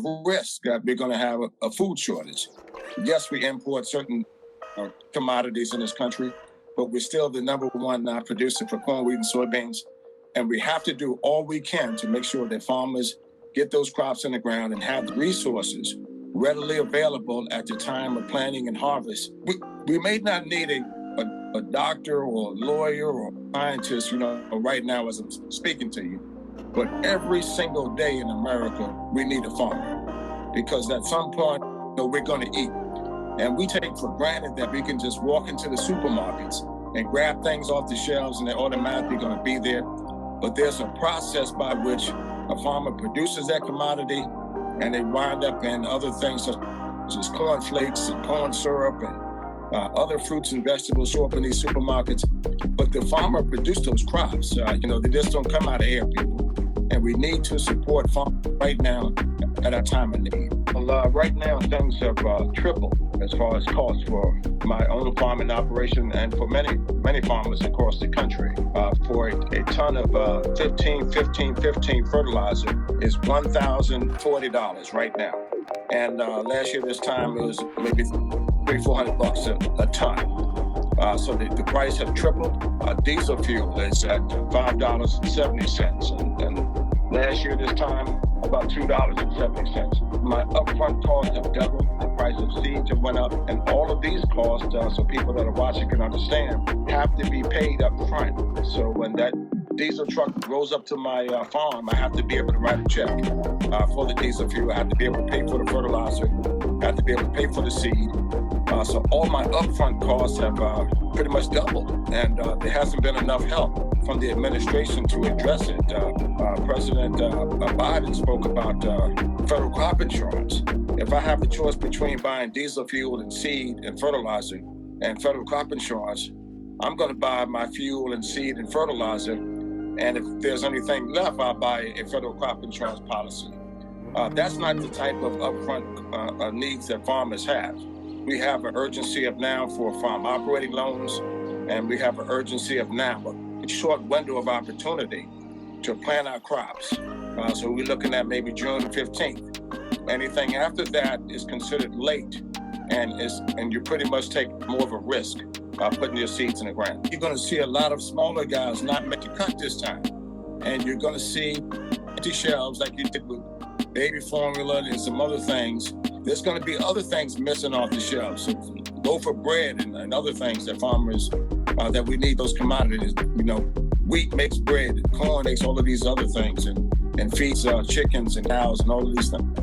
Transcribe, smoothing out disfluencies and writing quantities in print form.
a risk that we're going to have a food shortage. Yes, we import certain commodities in this country, but we're still the number one producer for corn, wheat, and soybeans. And we have to do all we can to make sure that farmers get those crops in the ground and have the resources readily available at the time of planting and harvest. We may not need a doctor or a lawyer or a scientist, right now as I'm speaking to you, but every single day in America, we need a farmer, because at some point, we're going to eat. And we take for granted that we can just walk into the supermarkets and grab things off the shelves and they're automatically going to be there. But there's a process by which a farmer produces that commodity, and they wind up in other things such as corn flakes and corn syrup and other fruits and vegetables show up in these supermarkets. But the farmer produced those crops. They just don't come out of air, people. And we need to support farmers right now at our time of need. Well, right now, things have tripled as far as costs for my own farming operation and for many farmers across the country. For a ton of 15 fertilizer is $1,040 right now. And last year this time it was maybe $300-400 a ton. So the price have tripled. Diesel fuel is at $5.70, and last year this time about $2.70. My upfront costs have doubled. The price of seeds have went up, and all of these costs, so people that are watching can understand, have to be paid up front. So when that diesel truck rolls up to my farm, I have to be able to write a check for the diesel fuel. I have to be able to pay for the fertilizer. I have to be able to pay for the seed. So all my upfront costs have pretty much doubled, and there hasn't been enough help from the administration to address it. President Biden spoke about federal crop insurance. If I have the choice between buying diesel fuel and seed and fertilizer and federal crop insurance, I'm going to buy my fuel and seed and fertilizer. And if there's anything left, I'll buy a federal crop insurance policy. That's not the type of upfront needs that farmers have. We have an urgency of now for farm operating loans, and we have an urgency of now, a short window of opportunity to plant our crops. So we're looking at maybe June 15th. Anything after that is considered late, and you pretty much take more of a risk by putting your seeds in the ground. You're going to see a lot of smaller guys not make a cut this time, and you're going to see empty shelves like you did with baby formula and some other things. There's going to be other things missing off the shelves, loaf of bread and other things that farmers, that we need those commodities. Wheat makes bread, corn makes all of these other things, and feeds chickens and cows and all of these things.